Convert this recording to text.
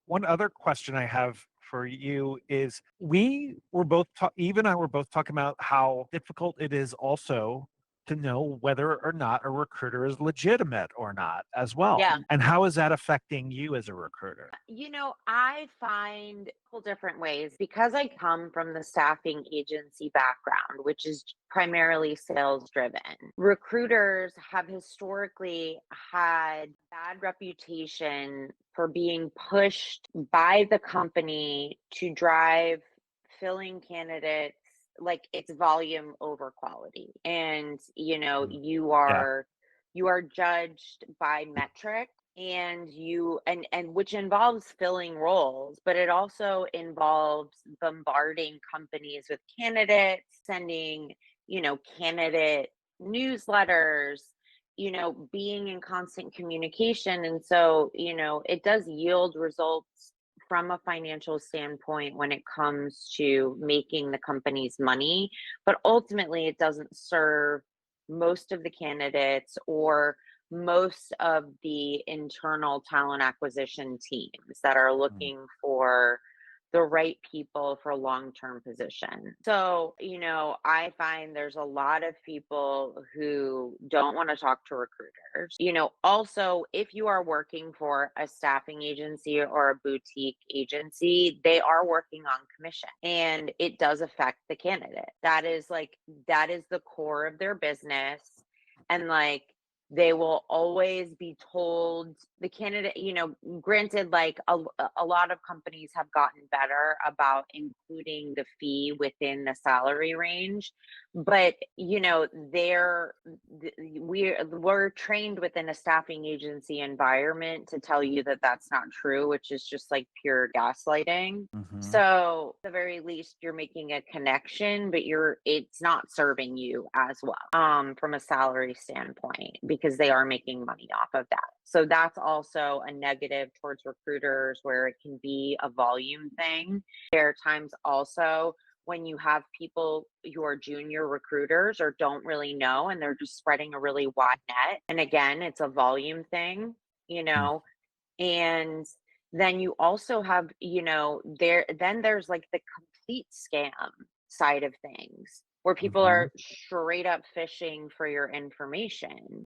One other question I have for you is we were both, Eve and I were both talking about how difficult it is also to know whether or not a recruiter is legitimate or not as well. Yeah. And how is that affecting you as a recruiter? I find couple different ways because I come from the staffing agency background, which is primarily sales driven. Recruiters have historically had bad reputation for being pushed by the company to drive filling candidates like it's volume over quality. And Mm. Yeah. you are judged by metric, and which involves filling roles, but it also involves bombarding companies with candidates, sending candidate newsletters, being in constant communication. And so it does yield results from a financial standpoint when it comes to making the company's money, but ultimately it doesn't serve most of the candidates or most of the internal talent acquisition teams that are Mm. looking for the right people for long-term position. So, I find there's a lot of people who don't want to talk to recruiters. Also, if you are working for a staffing agency or a boutique agency, they are working on commission and it does affect the candidate. That is the core of their business. And they will always be told the candidate, granted, a lot of companies have gotten better about including the fee within the salary range, but we're trained within a staffing agency environment to tell you that that's not true, which is just like pure gaslighting. Hmm. So, at the very least, you're making a connection, but it's not serving you as well, from a salary standpoint, because they are making money off of that. So that's also a negative towards recruiters where it can be a volume thing. There are times also when you have people who are junior recruiters or don't really know and they're just spreading a really wide net. And again, it's a volume thing, you know, and then you also have, there's like the complete scam side of things where people Hmm. are straight up fishing for your information.